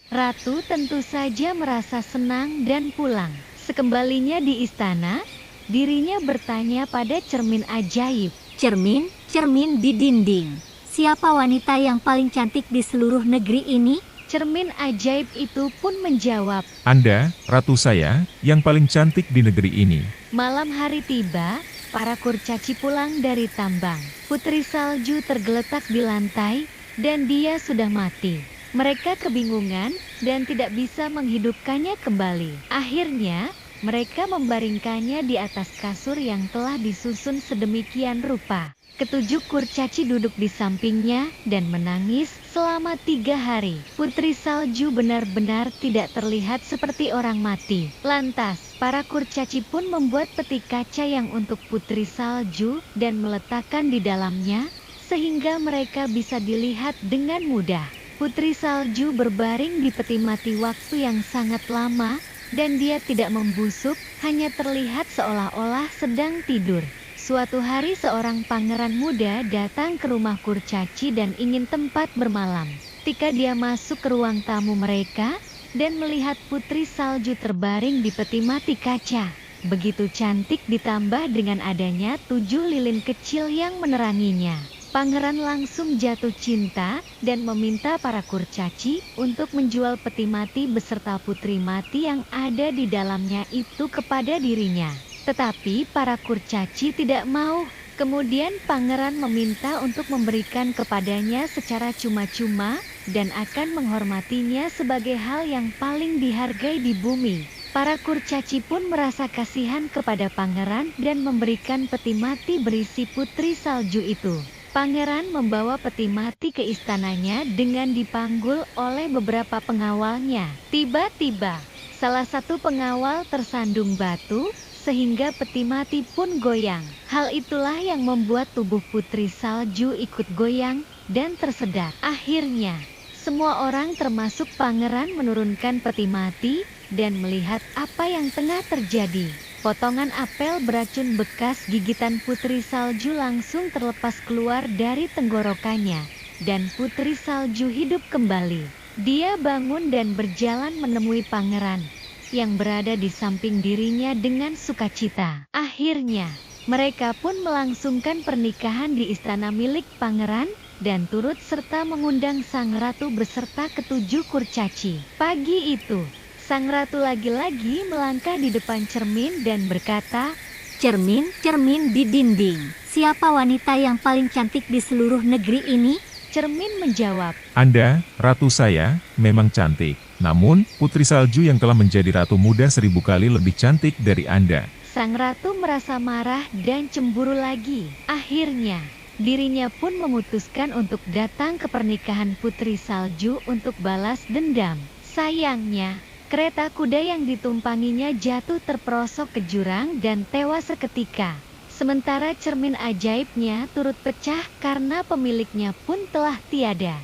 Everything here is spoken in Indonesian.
Ratu tentu saja merasa senang dan pulang. Sekembalinya di istana, dirinya bertanya pada cermin ajaib. Cermin, cermin di dinding. Siapa wanita yang paling cantik di seluruh negeri ini? Cermin ajaib itu pun menjawab, Anda, ratu saya, yang paling cantik di negeri ini. malam hari tiba, para kurcaci pulang dari tambang. Putri salju tergeletak di lantai, dan dia sudah mati. Mereka kebingungan dan tidak bisa menghidupkannya kembali. Akhirnya, mereka membaringkannya di atas kasur yang telah disusun sedemikian rupa. Ketujuh kurcaci duduk di sampingnya dan menangis selama 3 hari. Putri salju benar-benar tidak terlihat seperti orang mati. Lantas, para kurcaci pun membuat peti kaca yang untuk putri salju dan meletakkan di dalamnya, sehingga mereka bisa dilihat dengan mudah. Putri salju berbaring di peti mati waktu yang sangat lama, dan dia tidak membusuk, hanya terlihat seolah-olah sedang tidur. Suatu hari seorang pangeran muda datang ke rumah kurcaci dan ingin tempat bermalam. Ketika dia masuk ke ruang tamu mereka dan melihat putri salju terbaring di peti mati kaca, begitu cantik ditambah dengan adanya 7 lilin kecil yang meneranginya. Pangeran langsung jatuh cinta dan meminta para kurcaci untuk menjual peti mati beserta putri mati yang ada di dalamnya itu kepada dirinya. Tetapi para kurcaci tidak mau. Kemudian pangeran meminta untuk memberikan kepadanya secara cuma-cuma dan akan menghormatinya sebagai hal yang paling dihargai di bumi. Para kurcaci pun merasa kasihan kepada pangeran dan memberikan peti mati berisi putri salju itu. Pangeran membawa peti mati ke istananya dengan dipanggul oleh beberapa pengawalnya. Tiba-tiba, salah satu pengawal tersandung batu, sehingga peti mati pun goyang. Hal itulah yang membuat tubuh putri salju ikut goyang dan tersedak. Akhirnya, semua orang termasuk pangeran menurunkan peti mati dan melihat apa yang tengah terjadi. Potongan apel beracun bekas gigitan putri salju langsung terlepas keluar dari tenggorokannya, dan putri salju hidup kembali. Dia bangun dan berjalan menemui pangeran yang berada di samping dirinya dengan sukacita. Akhirnya, mereka pun melangsungkan pernikahan di istana milik pangeran dan turut serta mengundang sang ratu beserta ketujuh kurcaci. Pagi itu, sang ratu lagi-lagi melangkah di depan cermin dan berkata, Cermin, cermin di dinding. Siapa wanita yang paling cantik di seluruh negeri ini? Cermin menjawab, Anda, ratu saya, memang cantik. Namun, putri salju yang telah menjadi ratu muda 1000 kali lebih cantik dari Anda. sang ratu merasa marah dan cemburu lagi. Akhirnya, dirinya pun memutuskan untuk datang ke pernikahan putri salju untuk balas dendam. Sayangnya, kereta kuda yang ditumpanginya jatuh terperosok ke jurang dan tewas seketika. Sementara cermin ajaibnya turut pecah karena pemiliknya pun telah tiada.